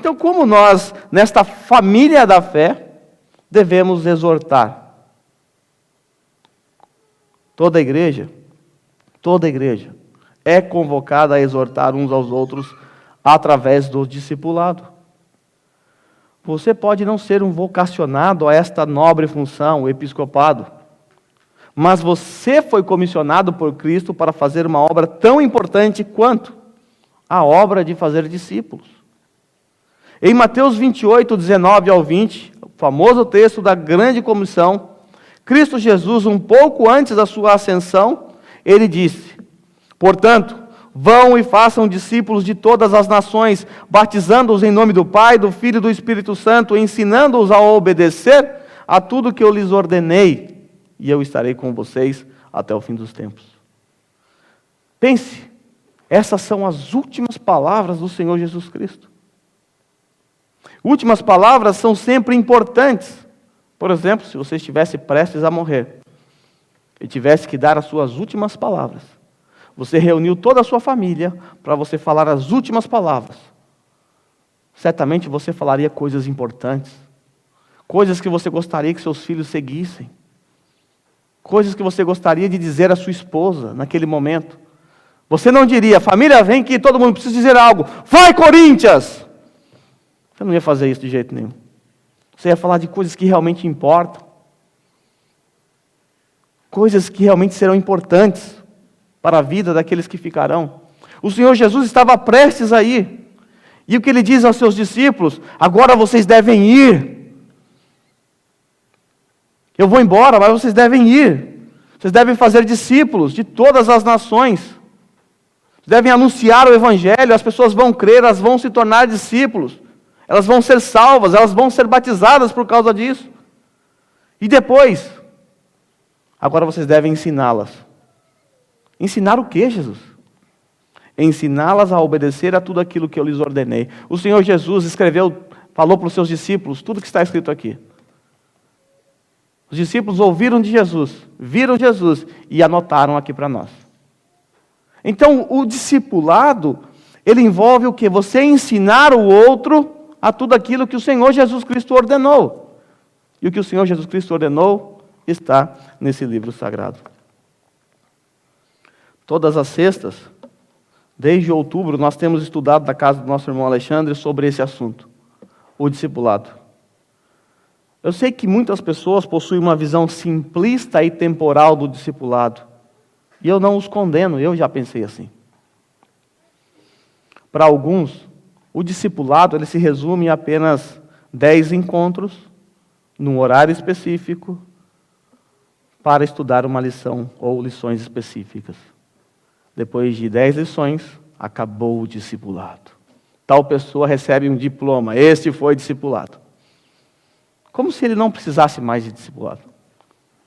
Então, como nós, nesta família da fé, devemos exortar? Toda igreja é convocada a exortar uns aos outros através do discipulado. Você pode não ser um vocacionado a esta nobre função, o episcopado, mas você foi comissionado por Cristo para fazer uma obra tão importante quanto a obra de fazer discípulos. Em Mateus 28, 19 ao 20, o famoso texto da grande comissão, Cristo Jesus, um pouco antes da sua ascensão, ele disse: portanto, vão e façam discípulos de todas as nações, batizando-os em nome do Pai, do Filho e do Espírito Santo, ensinando-os a obedecer a tudo que eu lhes ordenei, e eu estarei com vocês até o fim dos tempos. Pense, essas são as últimas palavras do Senhor Jesus Cristo. Últimas palavras são sempre importantes. Por exemplo, se você estivesse prestes a morrer e tivesse que dar as suas últimas palavras, você reuniu toda a sua família para você falar as últimas palavras. Certamente você falaria coisas importantes, coisas que você gostaria que seus filhos seguissem, coisas que você gostaria de dizer à sua esposa naquele momento. Você não diria: família, vem que todo mundo precisa dizer algo, vai Corinthians! Você não ia fazer isso de jeito nenhum. Você ia falar de coisas que realmente importam, coisas que realmente serão importantes para a vida daqueles que ficarão. O Senhor Jesus estava prestes a ir, e o que Ele diz aos seus discípulos: agora vocês devem ir. Eu vou embora, mas vocês devem ir. Vocês devem fazer discípulos de todas as nações. Vocês devem anunciar o Evangelho, as pessoas vão crer, elas vão se tornar discípulos. Elas vão ser salvas, elas vão ser batizadas por causa disso. E depois, agora vocês devem ensiná-las. Ensinar o que, Jesus? Ensiná-las a obedecer a tudo aquilo que eu lhes ordenei. O Senhor Jesus falou para os seus discípulos tudo que está escrito aqui. Os discípulos ouviram de Jesus, viram Jesus e anotaram aqui para nós. Então, o discipulado, ele envolve o quê? Você ensinar o outro a tudo aquilo que o Senhor Jesus Cristo ordenou. E o que o Senhor Jesus Cristo ordenou está nesse livro sagrado. Todas as sextas, desde outubro, nós temos estudado na casa do nosso irmão Alexandre sobre esse assunto, o discipulado. Eu sei que muitas pessoas possuem uma visão simplista e temporal do discipulado, e eu não os condeno, eu já pensei assim. Para alguns, o discipulado ele se resume em apenas 10 encontros, num horário específico, para estudar uma lição ou lições específicas. Depois de 10 lições, acabou o discipulado. Tal pessoa recebe um diploma, este foi discipulado. Como se ele não precisasse mais de discipulado.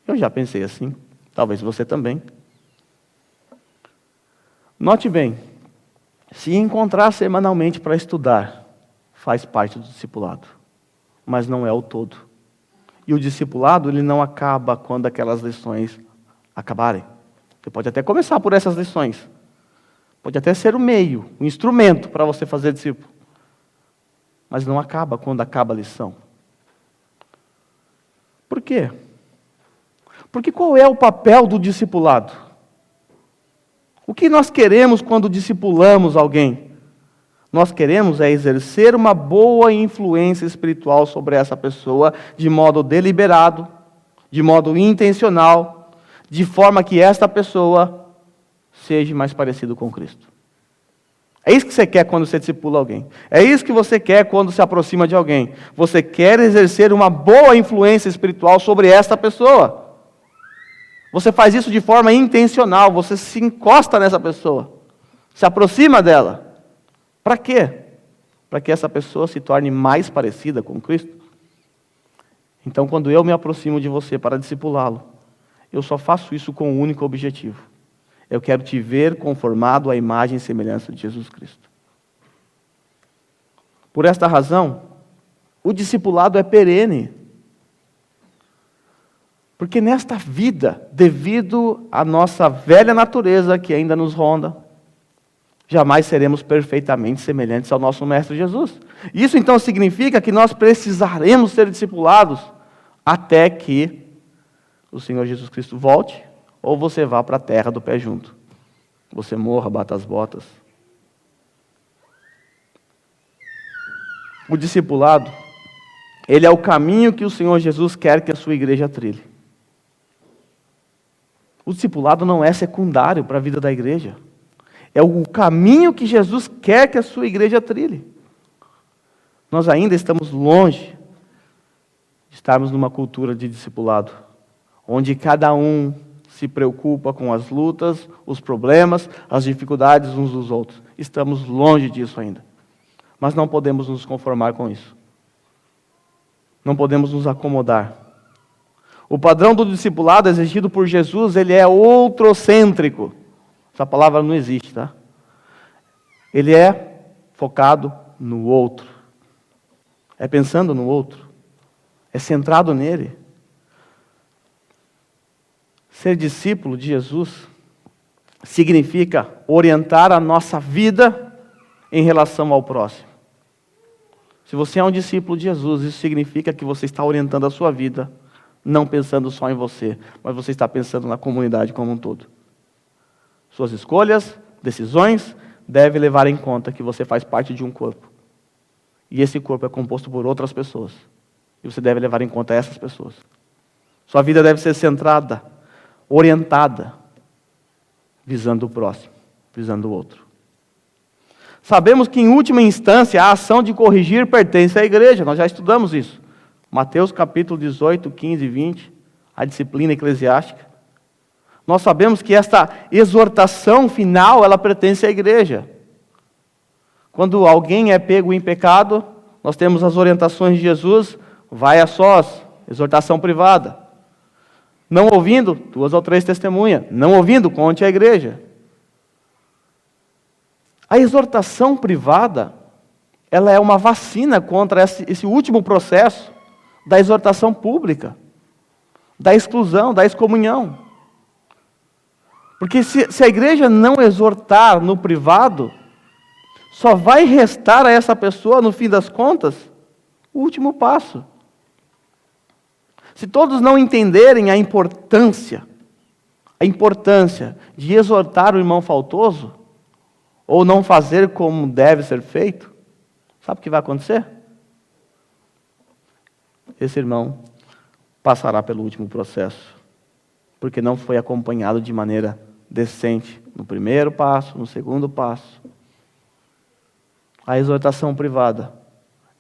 Eu já pensei assim, talvez você também. Note bem, se encontrar semanalmente para estudar, faz parte do discipulado, mas não é o todo. E o discipulado, ele não acaba quando aquelas lições acabarem. Você pode até começar por essas lições. Pode até ser o meio, o instrumento para você fazer discípulo. Mas não acaba quando acaba a lição. Por quê? Porque qual é o papel do discipulado? O que nós queremos quando discipulamos alguém? Nós queremos exercer uma boa influência espiritual sobre essa pessoa, de modo deliberado, de modo intencional, de forma que esta pessoa seja mais parecido com Cristo. É isso que você quer quando você discipula alguém. É isso que você quer quando se aproxima de alguém. Você quer exercer uma boa influência espiritual sobre esta pessoa. Você faz isso de forma intencional, você se encosta nessa pessoa, se aproxima dela. Para quê? Para que essa pessoa se torne mais parecida com Cristo. Então, quando eu me aproximo de você para discipulá-lo, eu só faço isso com um único objetivo. Eu quero te ver conformado à imagem e semelhança de Jesus Cristo. Por esta razão, o discipulado é perene. Porque nesta vida, devido à nossa velha natureza que ainda nos ronda, jamais seremos perfeitamente semelhantes ao nosso Mestre Jesus. Isso então significa que nós precisaremos ser discipulados até que o Senhor Jesus Cristo volte, ou você vá para a terra do pé junto. Você morra, bata as botas. O discipulado, ele é o caminho que o Senhor Jesus quer que a sua igreja trilhe. O discipulado não é secundário para a vida da igreja. É o caminho que Jesus quer que a sua igreja trilhe. Nós ainda estamos longe de estarmos numa cultura de discipulado, onde cada um se preocupa com as lutas, os problemas, as dificuldades uns dos outros. Estamos longe disso ainda. Mas não podemos nos conformar com isso. Não podemos nos acomodar. O padrão do discipulado exigido por Jesus, ele é outrocêntrico. Essa palavra não existe, tá? Ele é focado no outro. É pensando no outro. É centrado nele. Ser discípulo de Jesus significa orientar a nossa vida em relação ao próximo. Se você é um discípulo de Jesus, isso significa que você está orientando a sua vida, não pensando só em você, mas você está pensando na comunidade como um todo. Suas escolhas, decisões, devem levar em conta que você faz parte de um corpo. E esse corpo é composto por outras pessoas. E você deve levar em conta essas pessoas. Sua vida deve ser centrada, orientada, visando o próximo, visando o outro. Sabemos que, em última instância, a ação de corrigir pertence à igreja. Nós já estudamos isso. Mateus capítulo 18, 15 e 20, a disciplina eclesiástica. Nós sabemos que esta exortação final, ela pertence à igreja. Quando alguém é pego em pecado, nós temos as orientações de Jesus, vai a sós, exortação privada. Não ouvindo, 2 ou 3 testemunhas. Não ouvindo, conte à igreja. A exortação privada, ela é uma vacina contra esse último processo da exortação pública, da exclusão, da excomunhão. Porque se a igreja não exortar no privado, só vai restar a essa pessoa, no fim das contas, o último passo. Se todos não entenderem a importância de exortar o irmão faltoso, ou não fazer como deve ser feito, sabe o que vai acontecer? Esse irmão passará pelo último processo, porque não foi acompanhado de maneira decente no primeiro passo, no segundo passo. A exortação privada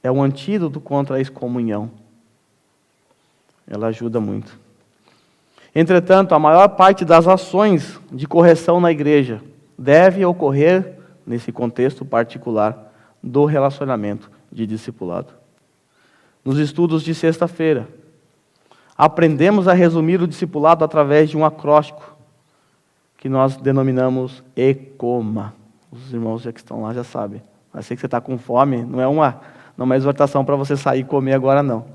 é um antídoto contra a excomunhão. Ela ajuda muito. Entretanto, a maior parte das ações de correção na igreja deve ocorrer nesse contexto particular do relacionamento de discipulado. Nos estudos de sexta-feira, aprendemos a resumir o discipulado através de um acróstico que nós denominamos ECOMA. Os irmãos que estão lá já sabem. Eu sei que você está com fome, não é uma exortação para você sair e comer agora, não.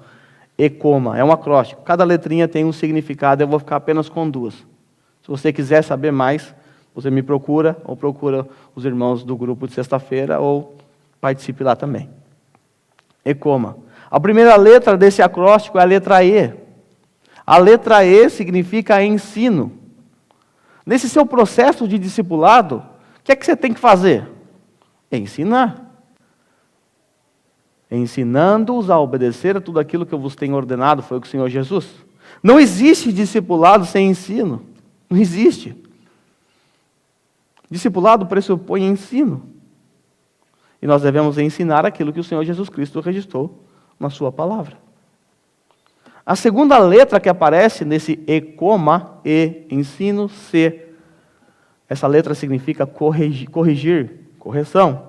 ECOMA é um acróstico. Cada letrinha tem um significado, eu vou ficar apenas com 2. Se você quiser saber mais, você me procura, ou procura os irmãos do grupo de sexta-feira, ou participe lá também. ECOMA. A primeira letra desse acróstico é a letra E. A letra E significa ensino. Nesse seu processo de discipulado, o que é que você tem que fazer? Ensinar. Ensinando-os a obedecer a tudo aquilo que eu vos tenho ordenado, foi o que o Senhor Jesus. Não existe discipulado sem ensino. Não existe. Discipulado pressupõe ensino. E nós devemos ensinar aquilo que o Senhor Jesus Cristo registrou na sua palavra. A segunda letra que aparece nesse ECOMA, E, ensino, C. Essa letra significa corrigir, correção.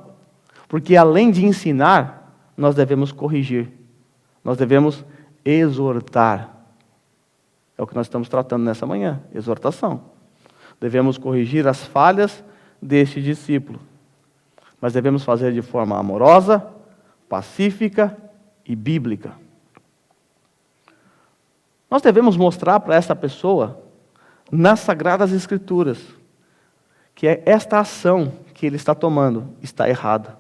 Porque além de ensinar, nós devemos corrigir. Nós devemos exortar. É o que nós estamos tratando nessa manhã, exortação. Devemos corrigir as falhas deste discípulo. Mas devemos fazer de forma amorosa, pacífica e bíblica. Nós devemos mostrar para essa pessoa, nas Sagradas Escrituras, que é esta ação que ele está tomando está errada.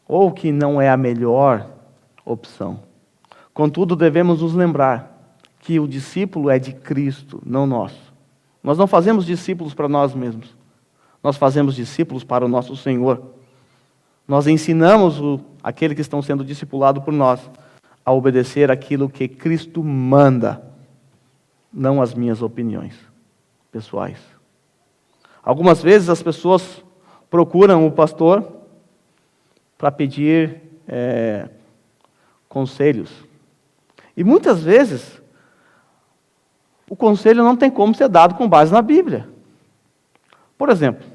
Ou que não é a melhor opção. Contudo, devemos nos lembrar que o discípulo é de Cristo, não nosso. Nós não fazemos discípulos para nós mesmos. Nós fazemos discípulos para o nosso Senhor. Nós ensinamos aqueles que estão sendo discipulados por nós a obedecer aquilo que Cristo manda, não as minhas opiniões pessoais. Algumas vezes as pessoas procuram o pastor para pedir conselhos. E muitas vezes o conselho não tem como ser dado com base na Bíblia. Por exemplo,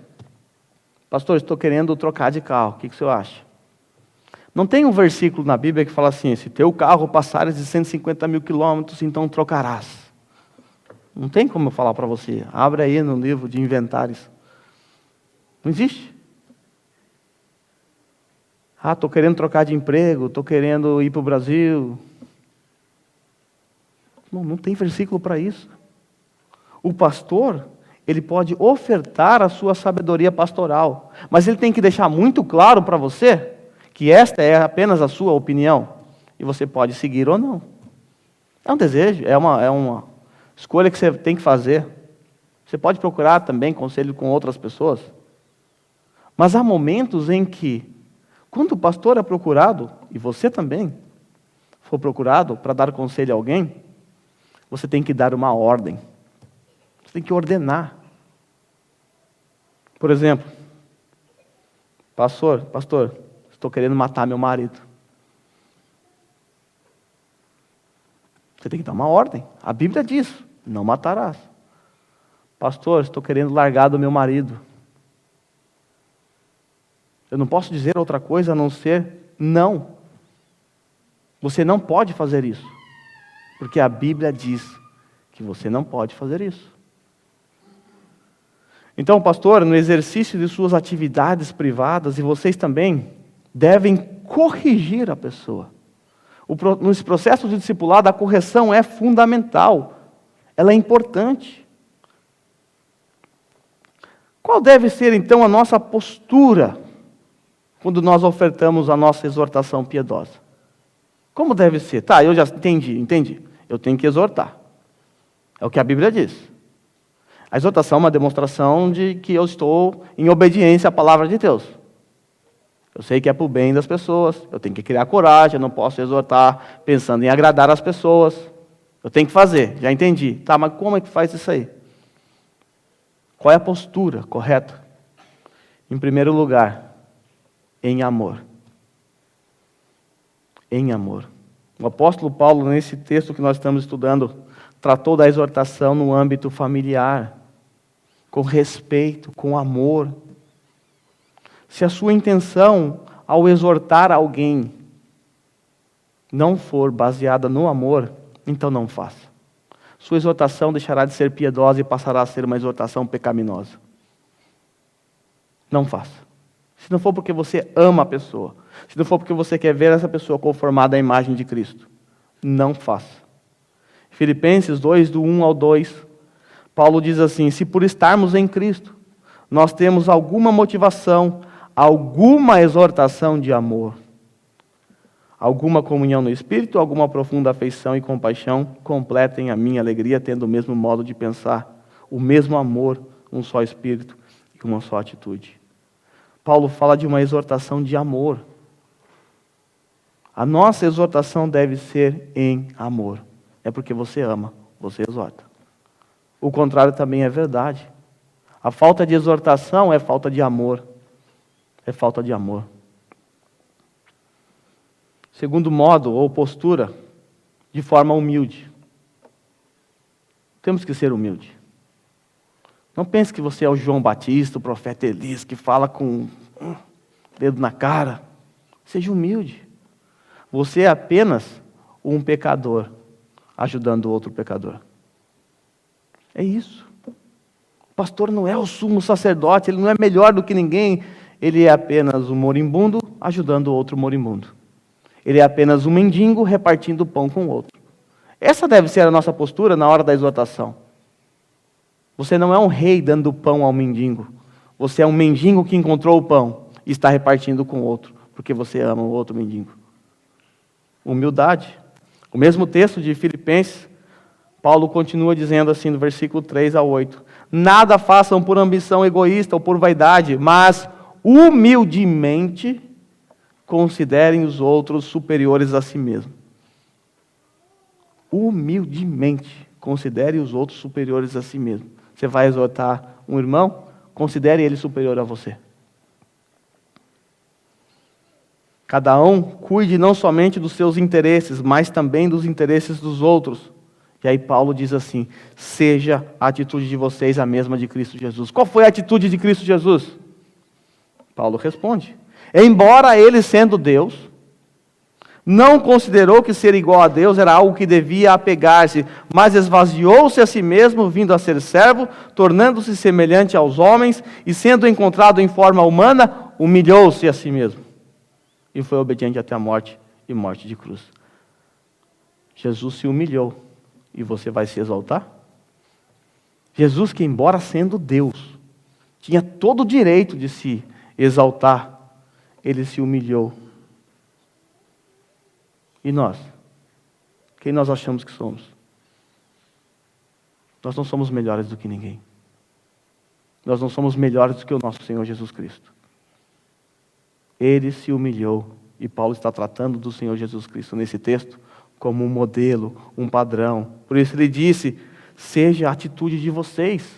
pastor, estou querendo trocar de carro, o que o senhor acha? Não tem um versículo na Bíblia que fala assim, se teu carro passares de 150 mil quilômetros, então trocarás. Não tem como eu falar para você. Abre aí no livro de inventários. Não existe. Estou querendo trocar de emprego, estou querendo ir para o Brasil. Não tem versículo para isso. O pastor, ele pode ofertar a sua sabedoria pastoral, mas ele tem que deixar muito claro para você que esta é apenas a sua opinião, e você pode seguir ou não. É um desejo, é uma escolha que você tem que fazer. Você pode procurar também conselho com outras pessoas, mas há momentos em que, quando o pastor é procurado, e você também for procurado para dar conselho a alguém, você tem que dar uma ordem. Você tem que ordenar. Por exemplo, pastor, estou querendo matar meu marido. Você tem que dar uma ordem. A Bíblia diz, não matarás. Pastor, estou querendo largar do meu marido. Eu não posso dizer outra coisa a não ser não. Você não pode fazer isso. Porque a Bíblia diz que você não pode fazer isso. Então, pastor, no exercício de suas atividades privadas, e vocês também, devem corrigir a pessoa. Nos processos de discipulado, a correção é fundamental. Ela é importante. Qual deve ser, então, a nossa postura quando nós ofertamos a nossa exortação piedosa? Como deve ser? Eu já entendi. Eu tenho que exortar. É o que a Bíblia diz. A exortação é uma demonstração de que eu estou em obediência à palavra de Deus. Eu sei que é para o bem das pessoas, eu tenho que criar coragem, eu não posso exortar pensando em agradar as pessoas. Eu tenho que fazer, já entendi. Mas como é que faz isso aí? Qual é a postura correta? Em primeiro lugar, em amor. Em amor. O apóstolo Paulo, nesse texto que nós estamos estudando, tratou da exortação no âmbito familiar, com respeito, com amor. Se a sua intenção ao exortar alguém não for baseada no amor, então não faça. Sua exortação deixará de ser piedosa e passará a ser uma exortação pecaminosa. Não faça. Se não for porque você ama a pessoa, se não for porque você quer ver essa pessoa conformada à imagem de Cristo, não faça. Filipenses 2, do 1 ao 2, Paulo diz assim, se por estarmos em Cristo, nós temos alguma motivação, alguma exortação de amor, alguma comunhão no Espírito, alguma profunda afeição e compaixão, completem a minha alegria, tendo o mesmo modo de pensar, o mesmo amor, um só Espírito e uma só atitude. Paulo fala de uma exortação de amor. A nossa exortação deve ser em amor. É porque você ama, você exorta. O contrário também é verdade. A falta de exortação é falta de amor. É falta de amor. Segundo modo ou postura, de forma humilde. Temos que ser humildes. Não pense que você é o João Batista, o profeta Elias, que fala com o dedo na cara. Seja humilde. Você é apenas um pecador, ajudando outro pecador. É isso. O pastor não é o sumo sacerdote, ele não é melhor do que ninguém. Ele é apenas um moribundo, ajudando outro moribundo. Ele é apenas um mendigo, repartindo pão com o outro. Essa deve ser a nossa postura na hora da exortação. Você não é um rei dando pão ao mendigo. Você é um mendigo que encontrou o pão e está repartindo com outro, porque você ama o outro mendigo. Humildade. O mesmo texto de Filipenses, Paulo continua dizendo assim no versículo 3 a 8. Nada façam por ambição egoísta ou por vaidade, mas humildemente considerem os outros superiores a si mesmos. Humildemente considere os outros superiores a si mesmo. Você vai exortar um irmão, considere ele superior a você. Cada um cuide não somente dos seus interesses, mas também dos interesses dos outros. E aí Paulo diz assim, seja a atitude de vocês a mesma de Cristo Jesus. Qual foi a atitude de Cristo Jesus? Paulo responde, embora ele sendo Deus, não considerou que ser igual a Deus era algo que devia apegar-se, mas esvaziou-se a si mesmo, vindo a ser servo, tornando-se semelhante aos homens, e sendo encontrado em forma humana, humilhou-se a si mesmo. E foi obediente até a morte e morte de cruz. Jesus se humilhou, e você vai se exaltar? Jesus, que embora sendo Deus, tinha todo o direito de se exaltar, ele se humilhou. E nós? Quem nós achamos que somos? Nós não somos melhores do que ninguém. Nós não somos melhores do que o nosso Senhor Jesus Cristo. Ele se humilhou. E Paulo está tratando do Senhor Jesus Cristo nesse texto como um modelo, um padrão. Por isso ele disse, seja a atitude de vocês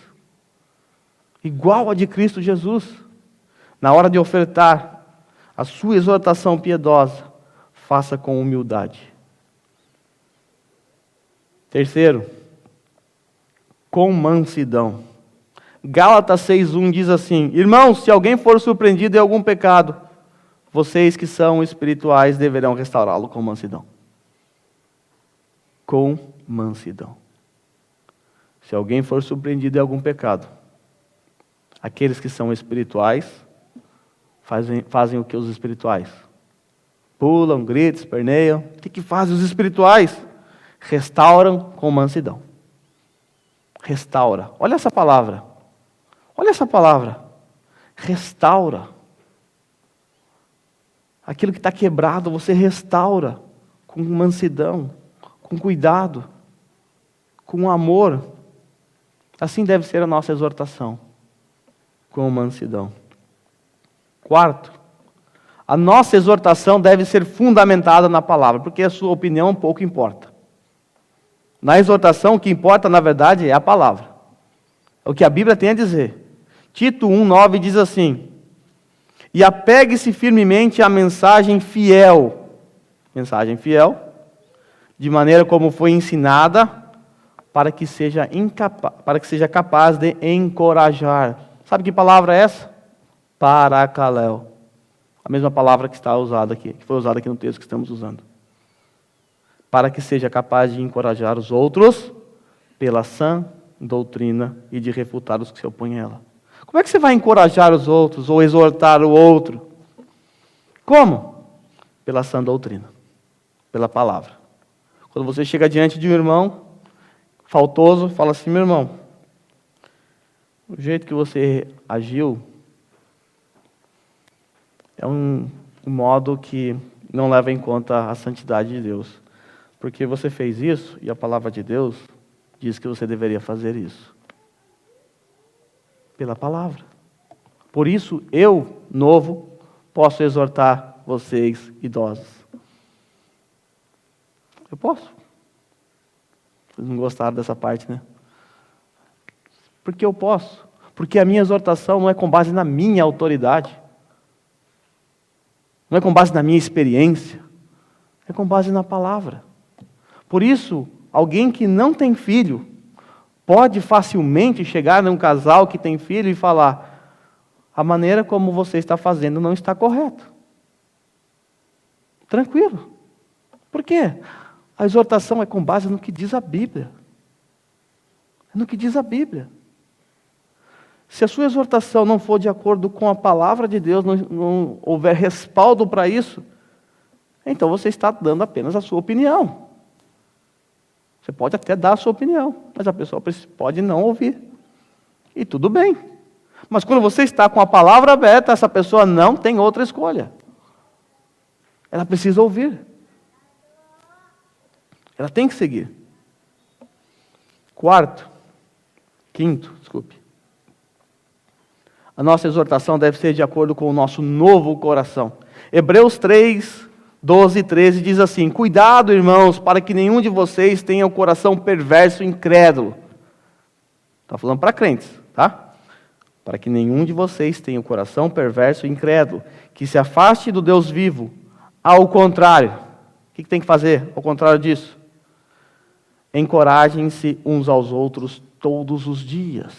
igual a de Cristo Jesus. Na hora de ofertar a sua exortação piedosa, faça com humildade. Terceiro, com mansidão. Gálatas 6:1 diz assim, irmãos, se alguém for surpreendido em algum pecado, vocês que são espirituais deverão restaurá-lo com mansidão. Com mansidão. Se alguém for surpreendido em algum pecado, aqueles que são espirituais fazem o que os espirituais? Pulam, gritam, esperneiam. O que fazem os espirituais? Restauram com mansidão. Restaura. Olha essa palavra. Olha essa palavra. Restaura. Aquilo que está quebrado, você restaura com mansidão, com cuidado, com amor. Assim deve ser a nossa exortação, com mansidão. Quarto, a nossa exortação deve ser fundamentada na palavra, porque a sua opinião pouco importa. Na exortação, o que importa, na verdade, é a palavra. É o que a Bíblia tem a dizer. Tito 1:9 diz assim, e apegue-se firmemente à mensagem fiel, de maneira como foi ensinada, para que seja capaz de encorajar. Sabe que palavra é essa? Paracaléu. A mesma palavra que está usada aqui, que foi usada aqui no texto que estamos usando. Para que seja capaz de encorajar os outros pela sã doutrina e de refutar os que se opõem a ela. Como é que você vai encorajar os outros ou exortar o outro? Como? Pela sã doutrina, pela palavra. Quando você chega diante de um irmão faltoso, fala assim, meu irmão, o jeito que você agiu é um modo que não leva em conta a santidade de Deus. Porque você fez isso e a palavra de Deus diz que você deveria fazer isso. Pela palavra. Por isso, eu, novo, posso exortar vocês, idosos. Eu posso. Vocês não gostaram dessa parte, né? Porque eu posso. Porque a minha exortação não é com base na minha autoridade. Não é com base na minha experiência. É com base na palavra. Por isso, alguém que não tem filho pode facilmente chegar num casal que tem filho e falar, a maneira como você está fazendo não está correta. Tranquilo. Por quê? A exortação é com base no que diz a Bíblia. É no que diz a Bíblia. Se a sua exortação não for de acordo com a palavra de Deus, não houver respaldo para isso, então você está dando apenas a sua opinião. Você pode até dar a sua opinião, mas a pessoa pode não ouvir. E tudo bem. Mas quando você está com a palavra aberta, essa pessoa não tem outra escolha. Ela precisa ouvir. Ela tem que seguir. Quinto, a nossa exortação deve ser de acordo com o nosso novo coração. Hebreus 3, 12 e 13 diz assim: cuidado, irmãos, para que nenhum de vocês tenha o coração perverso e incrédulo. Está falando para crentes, tá? Para que nenhum de vocês tenha o coração perverso e incrédulo, que se afaste do Deus vivo. Ao contrário, o que tem que fazer ao contrário disso? Encorajem-se uns aos outros todos os dias,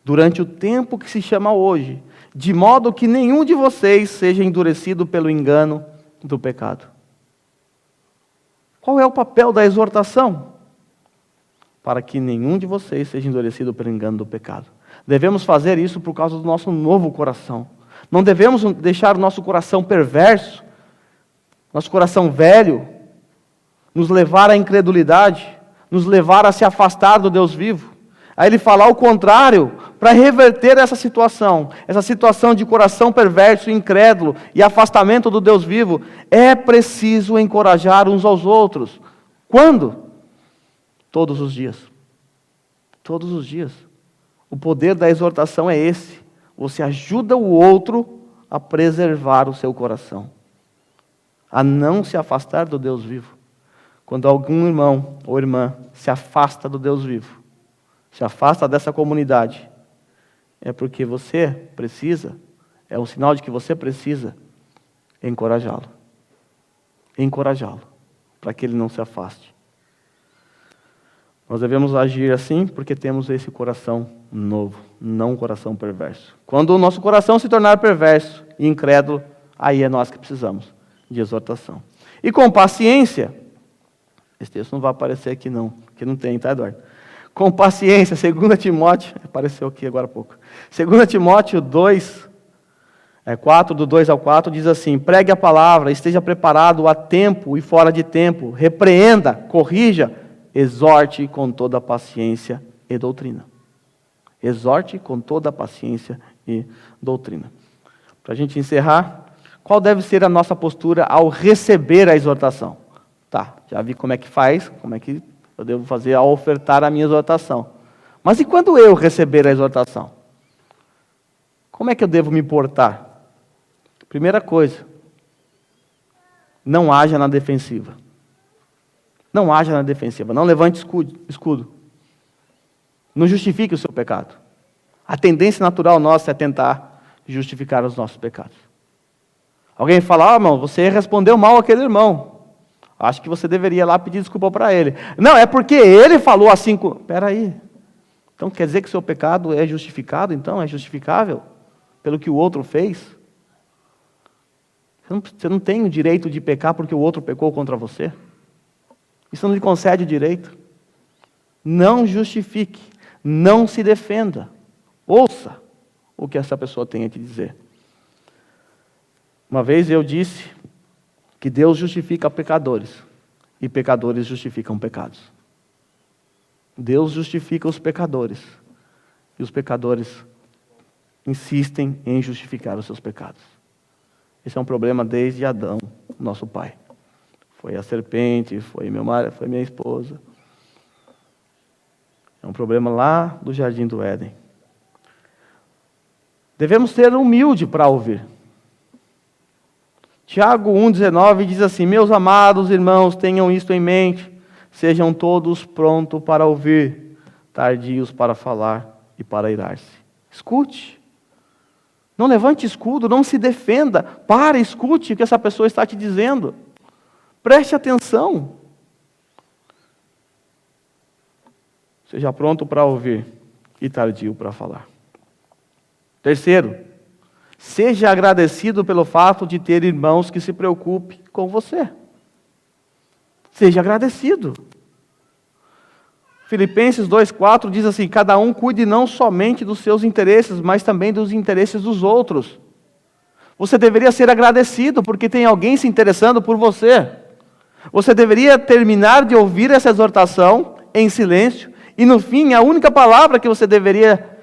durante o tempo que se chama hoje, de modo que nenhum de vocês seja endurecido pelo engano do pecado. Qual é o papel da exortação? Para que nenhum de vocês seja endurecido pelo engano do pecado. Devemos fazer isso por causa do nosso novo coração. Não devemos deixar o nosso coração perverso, nosso coração velho, nos levar à incredulidade, nos levar a se afastar do Deus vivo. Aí ele fala ao contrário, para reverter essa situação de coração perverso, incrédulo e afastamento do Deus vivo, é preciso encorajar uns aos outros. Quando? Todos os dias. Todos os dias. O poder da exortação é esse. Você ajuda o outro a preservar o seu coração, a não se afastar do Deus vivo. Quando algum irmão ou irmã se afasta do Deus vivo, se afasta dessa comunidade, é porque você precisa, é um sinal de que você precisa encorajá-lo. Encorajá-lo, para que ele não se afaste. Nós devemos agir assim porque temos esse coração novo, não um coração perverso. Quando o nosso coração se tornar perverso e incrédulo, aí é nós que precisamos de exortação. E com paciência, esse texto não vai aparecer aqui não, porque não tem, tá, Eduardo? Com paciência, 2 Timóteo, apareceu aqui agora há pouco. 2 Timóteo 2, 4, do 2 ao 4, diz assim: pregue a palavra, esteja preparado a tempo e fora de tempo, repreenda, corrija, exorte com toda paciência e doutrina. Exorte com toda paciência e doutrina. Para a gente encerrar, qual deve ser a nossa postura ao receber a exortação? Tá, já vi como é que faz, como é que eu devo fazer ao ofertar a minha exortação. Mas e quando eu receber a exortação? Como é que eu devo me portar? Primeira coisa, não haja na defensiva. Não haja na defensiva, não levante escudo. Não justifique o seu pecado. A tendência natural nossa é tentar justificar os nossos pecados. Alguém fala: irmão, você respondeu mal àquele irmão. Acho que você deveria ir lá pedir desculpa para ele. Não, é porque ele falou assim. Espera aí. Então quer dizer que o seu pecado é justificado? Então é justificável pelo que o outro fez? Você não tem o direito de pecar porque o outro pecou contra você. Isso não lhe concede o direito. Não justifique. Não se defenda. Ouça o que essa pessoa tem a te dizer. Uma vez eu disse que Deus justifica pecadores e pecadores justificam pecados. Deus justifica os pecadores e os pecadores insistem em justificar os seus pecados. Esse é um problema desde Adão, nosso pai. Foi a serpente, foi meu marido, foi minha esposa. É um problema lá do Jardim do Éden. Devemos ser humildes para ouvir. Tiago 1,19 diz assim: meus amados irmãos, tenham isto em mente, sejam todos prontos para ouvir, tardios para falar e para irar-se. Escute. Não levante escudo, não se defenda. Pare, escute o que essa pessoa está te dizendo. Preste atenção. Seja pronto para ouvir e tardio para falar. Terceiro, seja agradecido pelo fato de ter irmãos que se preocupem com você. Seja agradecido. Filipenses 2,4 diz assim: cada um cuide não somente dos seus interesses, mas também dos interesses dos outros. Você deveria ser agradecido porque tem alguém se interessando por você. Você deveria terminar de ouvir essa exortação em silêncio e no fim a única palavra que você deveria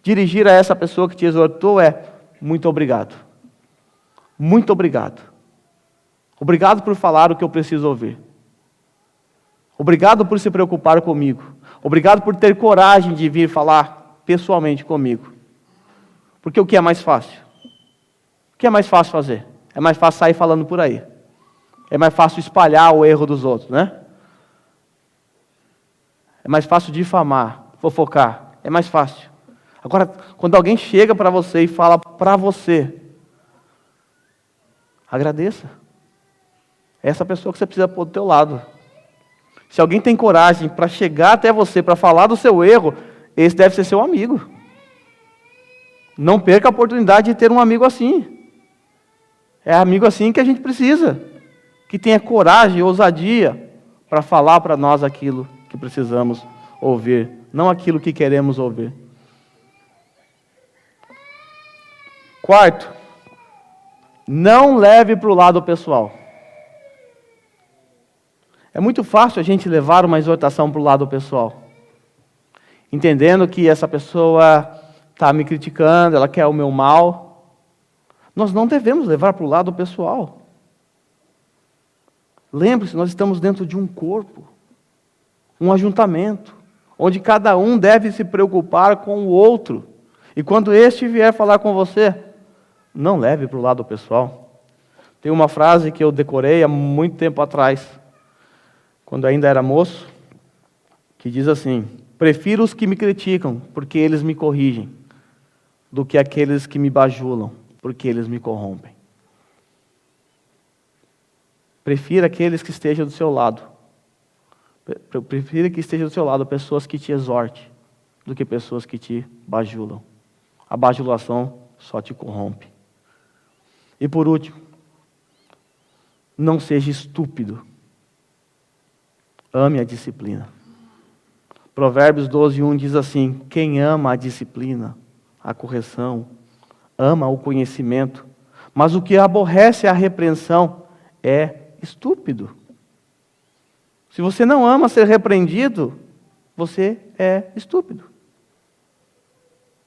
dirigir a essa pessoa que te exortou é: muito obrigado. Muito obrigado. Obrigado por falar o que eu preciso ouvir. Obrigado por se preocupar comigo. Obrigado por ter coragem de vir falar pessoalmente comigo. Porque o que é mais fácil? O que é mais fácil fazer? É mais fácil sair falando por aí. É mais fácil espalhar o erro dos outros, né? É mais fácil difamar, fofocar. É mais fácil. Agora, quando alguém chega para você e fala para você, agradeça. É essa pessoa que você precisa pôr do teu lado. Se alguém tem coragem para chegar até você, para falar do seu erro, esse deve ser seu amigo. Não perca a oportunidade de ter um amigo assim. É amigo assim que a gente precisa. Que tenha coragem e ousadia para falar para nós aquilo que precisamos ouvir, não aquilo que queremos ouvir. Quarto, não leve para o lado pessoal. É muito fácil a gente levar uma exortação para o lado pessoal, entendendo que essa pessoa está me criticando, ela quer o meu mal. Nós não devemos levar para o lado pessoal. Lembre-se, nós estamos dentro de um corpo, um ajuntamento, onde cada um deve se preocupar com o outro. E quando este vier falar com você, não leve para o lado pessoal. Tem uma frase que eu decorei há muito tempo atrás, quando ainda era moço, que diz assim: prefiro os que me criticam, porque eles me corrigem, do que aqueles que me bajulam, porque eles me corrompem. Prefira aqueles que estejam do seu lado. Prefira que estejam do seu lado pessoas que te exortem, do que pessoas que te bajulam. A bajulação só te corrompe. E por último, não seja estúpido. Ame a disciplina. Provérbios 12:1 diz assim: quem ama a disciplina, a correção, ama o conhecimento, mas o que aborrece a repreensão é estúpido. Se você não ama ser repreendido, você é estúpido.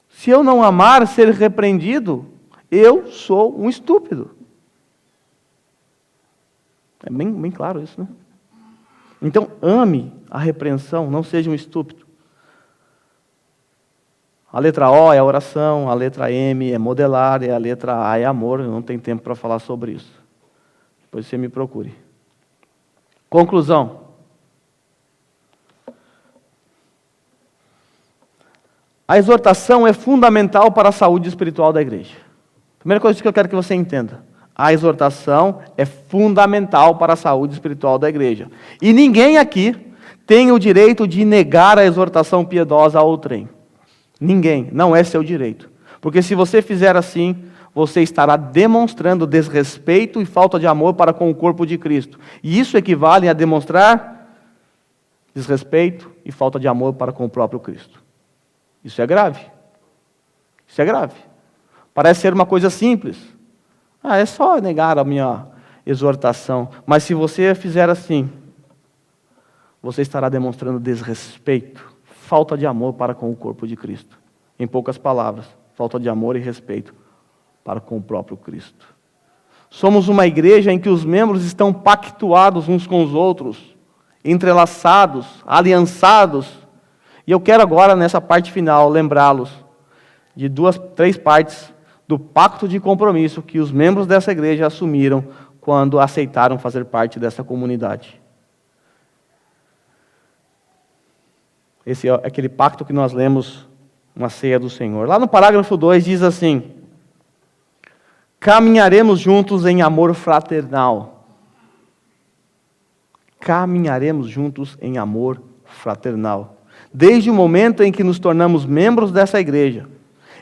Se eu não amar ser repreendido, eu sou um estúpido. É bem claro isso, né? Então, ame a repreensão, não seja um estúpido. A letra O é a oração, a letra M é modelar, e a letra A é amor. Eu não tenho tempo para falar sobre isso. Depois você me procure. Conclusão. A exortação é fundamental para a saúde espiritual da igreja. Primeira coisa que eu quero que você entenda. A exortação é fundamental para a saúde espiritual da igreja. E ninguém aqui tem o direito de negar a exortação piedosa a outrem. Ninguém. Não é seu direito. Porque se você fizer assim, você estará demonstrando desrespeito e falta de amor para com o corpo de Cristo. E isso equivale a demonstrar desrespeito e falta de amor para com o próprio Cristo. Isso é grave. Isso é grave. Parece ser uma coisa simples. É só negar a minha exortação. Mas se você fizer assim, você estará demonstrando desrespeito, falta de amor para com o corpo de Cristo. Em poucas palavras, falta de amor e respeito para com o próprio Cristo. Somos uma igreja em que os membros estão pactuados uns com os outros, entrelaçados, aliançados. E eu quero agora, nessa parte final, lembrá-los de 3 partes do pacto de compromisso que os membros dessa igreja assumiram quando aceitaram fazer parte dessa comunidade. Esse é aquele pacto que nós lemos na ceia do Senhor. Lá no parágrafo 2 diz assim: caminharemos juntos em amor fraternal. Caminharemos juntos em amor fraternal. Desde o momento em que nos tornamos membros dessa igreja,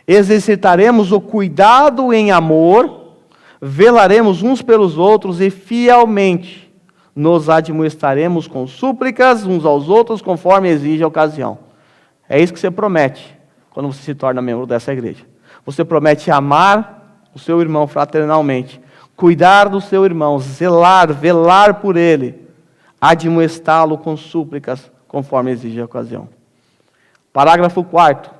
exercitaremos o cuidado em amor, velaremos uns pelos outros e fielmente nos admoestaremos com súplicas uns aos outros, conforme exige a ocasião. É isso que você promete quando você se torna membro dessa igreja. Você promete amar o seu irmão fraternalmente, cuidar do seu irmão, zelar, velar por ele, admoestá-lo com súplicas, conforme exige a ocasião. Parágrafo 4.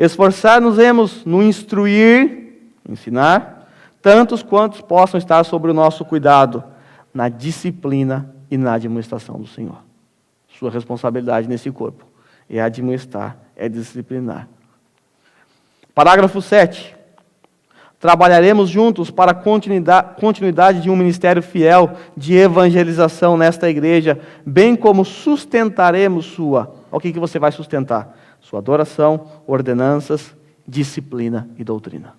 Esforçar-nos-emos no instruir, ensinar, tantos quantos possam estar sob o nosso cuidado, na disciplina e na administração do Senhor. Sua responsabilidade nesse corpo é administrar, é disciplinar. Parágrafo 7. Trabalharemos juntos para a continuidade de um ministério fiel de evangelização nesta igreja, bem como sustentaremos sua. O que você vai sustentar? Sua adoração, ordenanças, disciplina e doutrina.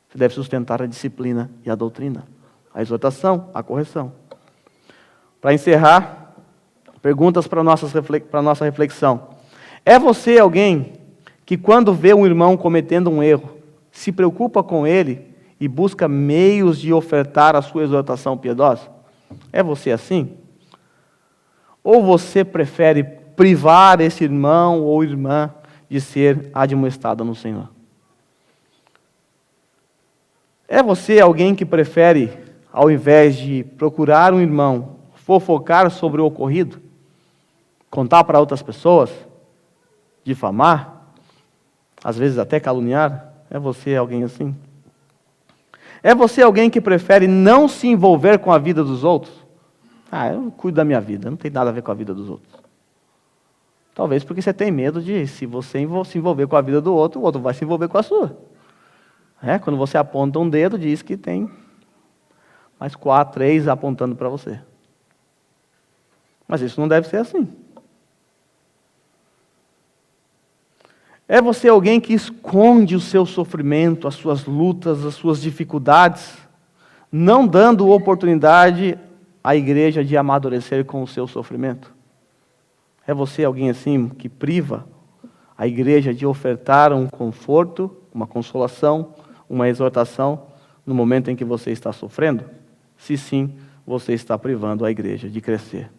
Você deve sustentar a disciplina e a doutrina, a exortação, a correção. Para encerrar, perguntas para a nossa reflexão. É você alguém que, quando vê um irmão cometendo um erro, se preocupa com ele e busca meios de ofertar a sua exortação piedosa? É você assim? Ou você prefere privar esse irmão ou irmã de ser admoestado no Senhor? É você alguém que prefere, ao invés de procurar um irmão, fofocar sobre o ocorrido, contar para outras pessoas, difamar, às vezes até caluniar? É você alguém assim? É você alguém que prefere não se envolver com a vida dos outros? Eu cuido da minha vida, não tem nada a ver com a vida dos outros. Talvez porque você tem medo de, se você se envolver com a vida do outro, o outro vai se envolver com a sua. Quando você aponta um dedo, diz que tem mais 4, 3 apontando para você. Mas isso não deve ser assim. É você alguém que esconde o seu sofrimento, as suas lutas, as suas dificuldades, não dando oportunidade à igreja de amadurecer com o seu sofrimento? É você alguém assim que priva a igreja de ofertar um conforto, uma consolação, uma exortação no momento em que você está sofrendo? Se sim, você está privando a igreja de crescer.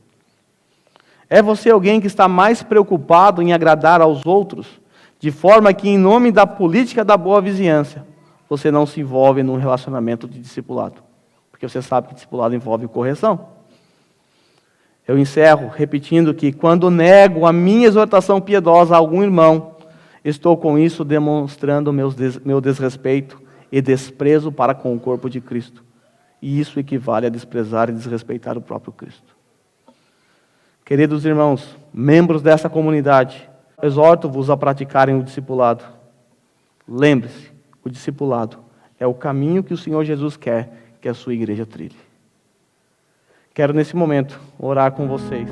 É você alguém que está mais preocupado em agradar aos outros, de forma que, em nome da política da boa vizinhança, você não se envolve num relacionamento de discipulado? Porque você sabe que discipulado envolve correção. Eu encerro repetindo que, quando nego a minha exortação piedosa a algum irmão, estou com isso demonstrando meu desrespeito e desprezo para com o corpo de Cristo. E isso equivale a desprezar e desrespeitar o próprio Cristo. Queridos irmãos, membros dessa comunidade, exorto-vos a praticarem o discipulado. Lembre-se, o discipulado é o caminho que o Senhor Jesus quer que a sua igreja trilhe. Quero, nesse momento, orar com vocês.